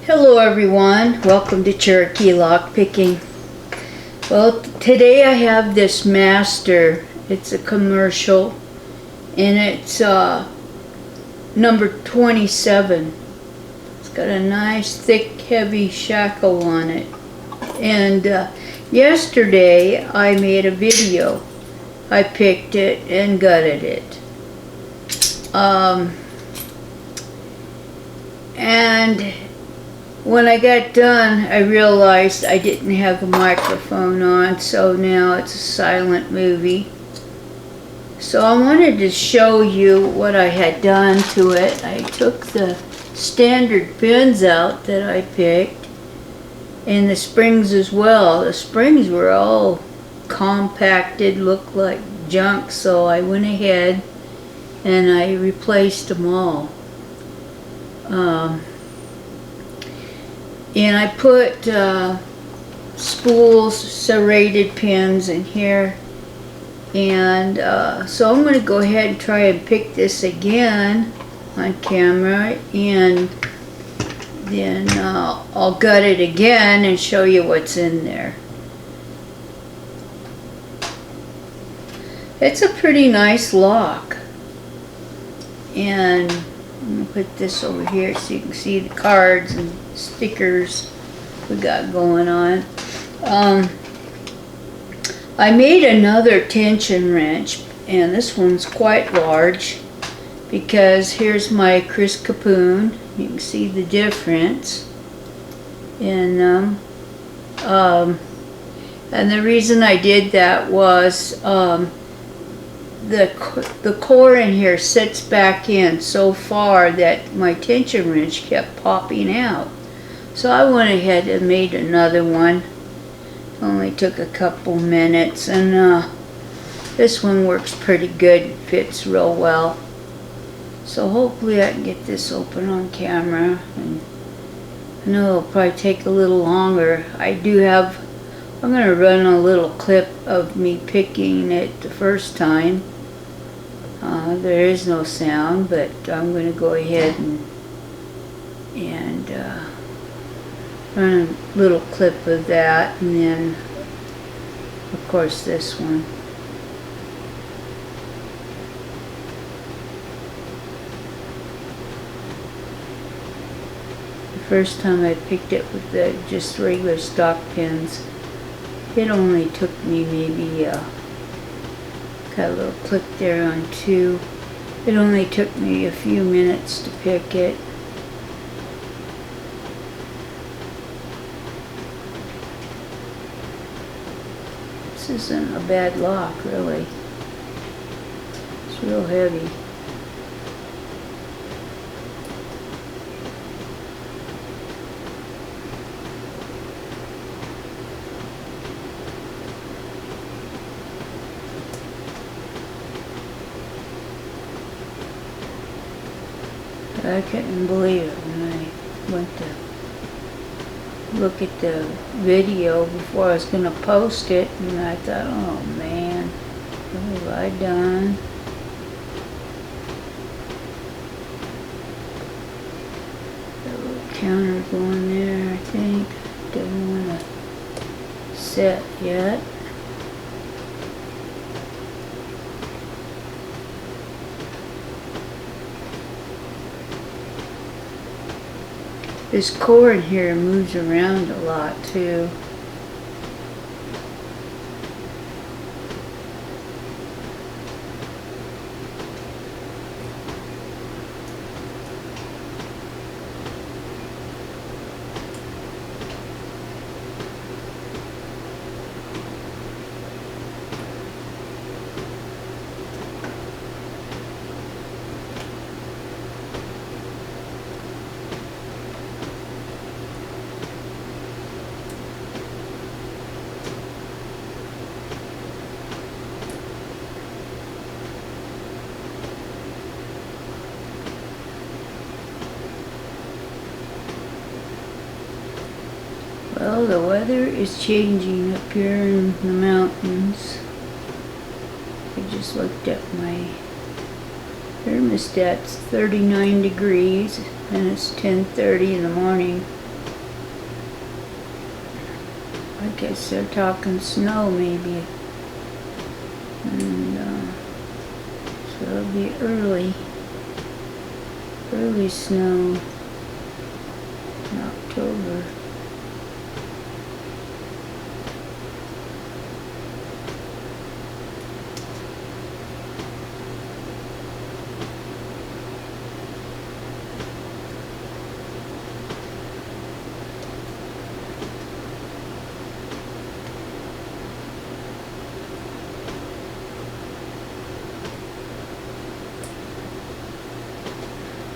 Hello everyone, welcome to Cherokee Lock Picking. Well, today I have this master. It's a commercial and it's number 27. It's got a nice thick heavy shackle on it. And yesterday I made a video. I picked it and gutted it. And when I got done, I realized I didn't have the microphone on, so now it's a silent movie. So I wanted to show you what I had done to it. I took the standard pins out that I picked, and the springs as well. The springs were all compacted, looked like junk, so I went ahead and I replaced them all. And I put spools, serrated pins in here, and so I'm going to go ahead and try and pick this again on camera, and then I'll gut it again and show you what's in there. It's a pretty nice lock, and I'm going to put this over here so you can see the cards and stickers we got going on. I made another tension wrench, and this one's quite large because here's my Chris Capoon. You can see the difference in them. And the reason I did that was the core in here sits back in so far that my tension wrench kept popping out. So I went ahead and made another one. Only took a couple minutes, and this one works pretty good, fits real well. So hopefully I can get this open on camera, and I know it'll probably take a little longer. I'm going to run a little clip of me picking it the first time. There is no sound, but I'm going to go ahead and run a little clip of that, and then of course this one. The first time I picked it with the just regular stock pins, it only took me maybe got a little clip there on 2. It only took me a few minutes to pick it. This isn't a bad lock, really. It's real heavy. I couldn't believe it when I went to look at the video before I was going to post it, and I thought, oh man, what have I done? Got a little counter going there, I think. Doesn't want to set yet. This core in here moves around a lot too. Well, the weather is changing up here in the mountains. I just looked at my thermostat's 39 degrees and it's 10:30 in the morning. I guess they're talking snow maybe. And so it'll be early snow in October.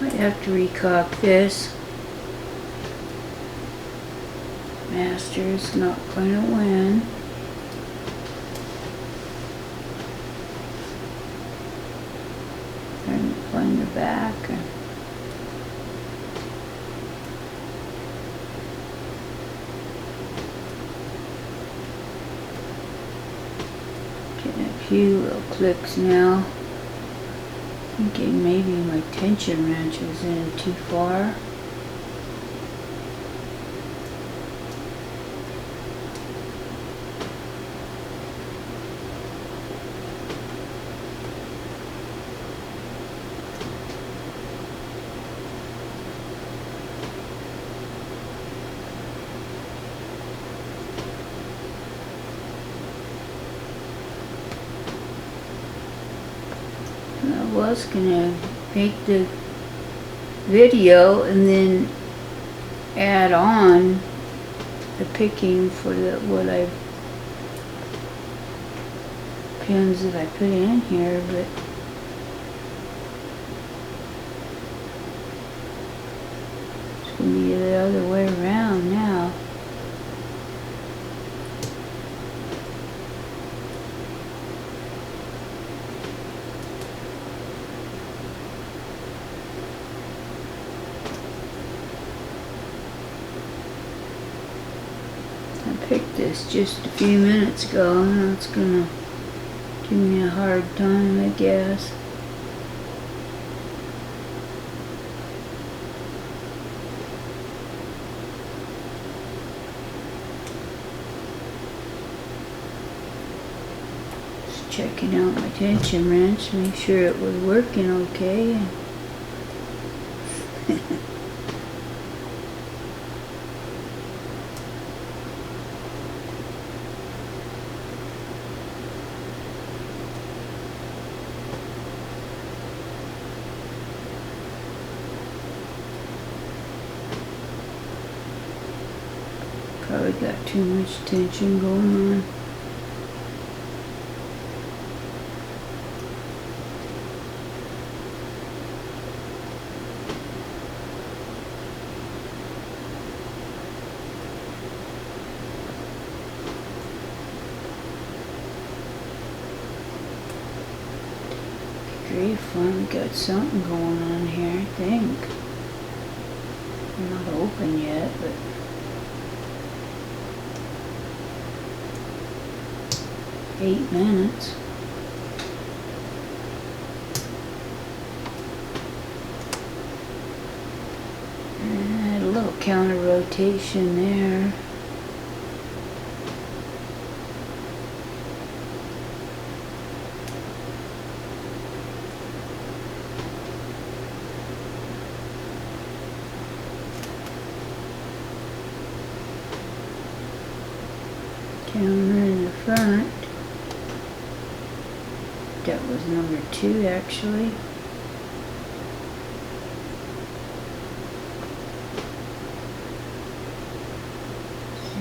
I have to recock this. Master's not going to win. Trying to find the back. Getting a few little clicks now. Thinking maybe my tension wrench was in too far. I was gonna make the video and then add on the picking for the pins that I put in here, but it's gonna be the other way around now. I picked this just a few minutes ago, and it's gonna give me a hard time, I guess. Just checking out my tension wrench, make sure it was working okay. Probably got too much tension going on. Grief, finally got something going on here, I think. Not open yet, but 8 minutes. And a little counter rotation there. Counter in the front. That was number 2 actually.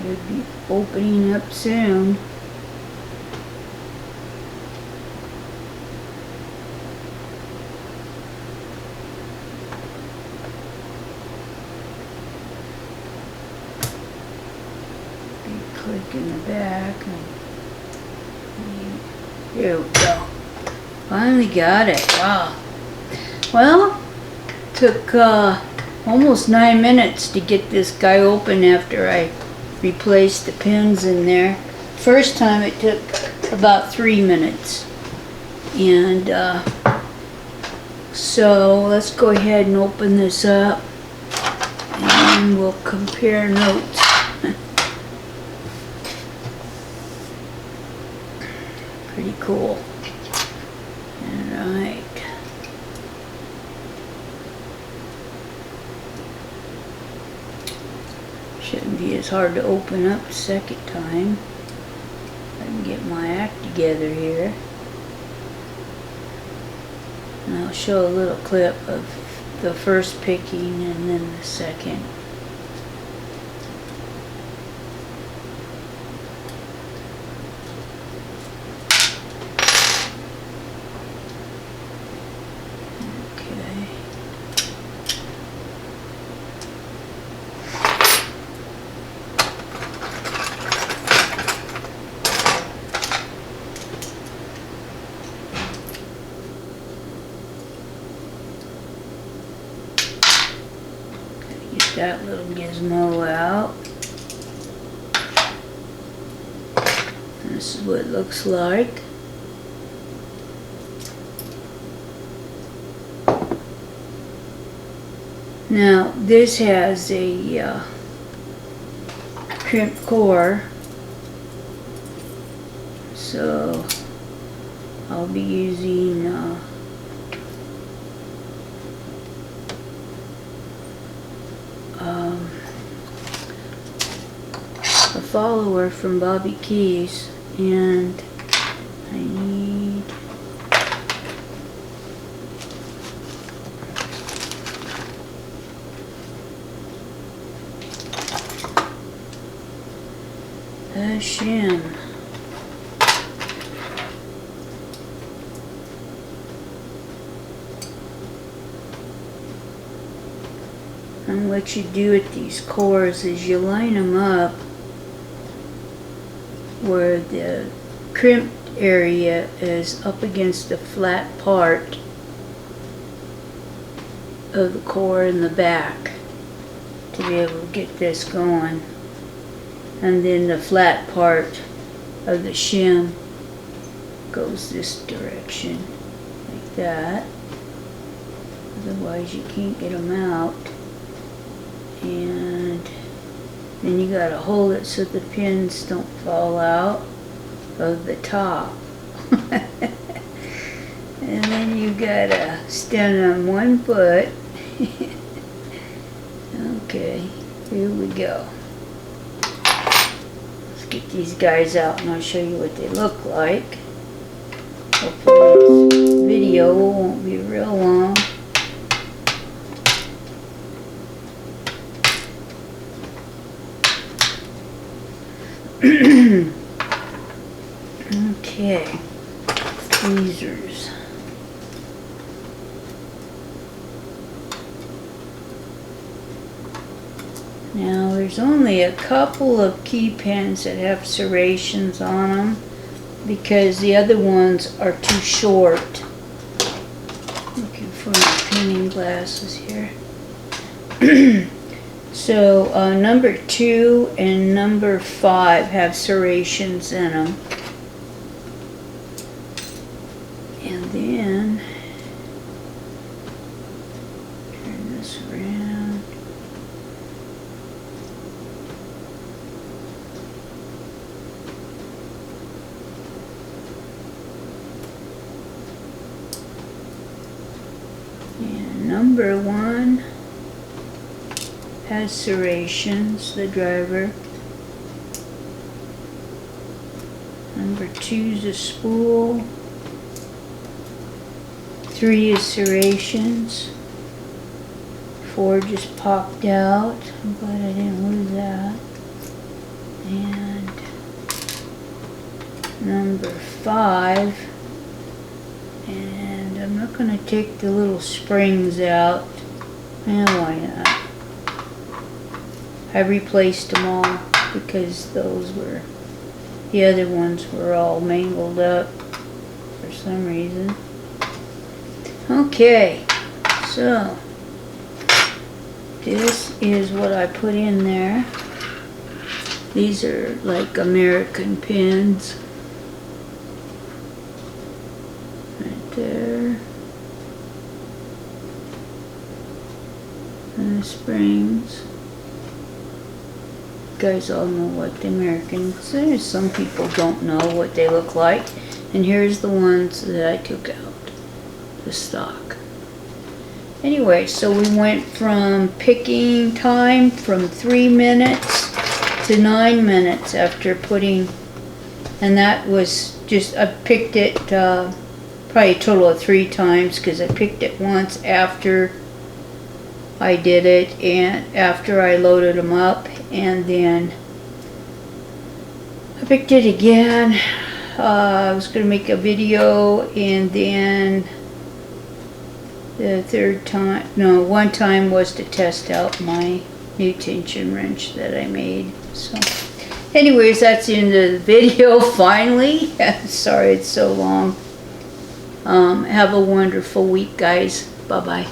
Should be opening up soon. Big click in the back. Here we go. Finally got it. Wow. Well, took almost 9 minutes to get this guy open after I replaced the pins in there. First time it took about 3 minutes. And so let's go ahead and open this up and we'll compare notes. pretty cool. Alright. Shouldn't be as hard to open up the second time. I can get my act together here. And I'll show a little clip of the first picking and then the second. That little gizmo out. This is what it looks like. Now this has a crimp core, so I'll be using a follower from Bobby Keys, and I need a shim. And what you do with these cores is you line them up where the crimped area is up against the flat part of the core in the back to be able to get this going. And then the flat part of the shim goes this direction, like that. Otherwise you can't get them out. And then you gotta hold it so the pins don't fall out of the top. And then you gotta stand on one foot. Okay, here we go. Let's get these guys out and I'll show you what they look like. Hopefully this video won't be real long. Okay, tweezers. Now there's only a couple of key pins that have serrations on them because the other ones are too short. Looking for my pinning glasses here. So number 2 and number 5 have serrations in them. And then turn this around. And number 1 has serrations, the driver. Number 2 is a spool. 3 is serrations. 4 just popped out. I'm glad I didn't lose that. And number 5. And I'm not going to take the little springs out. And why not? I replaced them all because the other ones were all mangled up for some reason. Okay, so this is what I put in there. These are like American pins. Right there. And the springs. You guys all know what the Americans, there's some people don't know what they look like, And here's the ones that I took out, the stock. Anyway, so we went from picking time from 3 minutes to 9 minutes after putting, and that was just, I picked it probably a total of 3 times, because I picked it once after I did it and after I loaded them up, and then I picked it again. I was going to make a video, and then the third time, no, one time was to test out my new tension wrench that I made. So anyways, that's the end of the video finally. Sorry it's so long. Have a wonderful week, guys. Bye bye.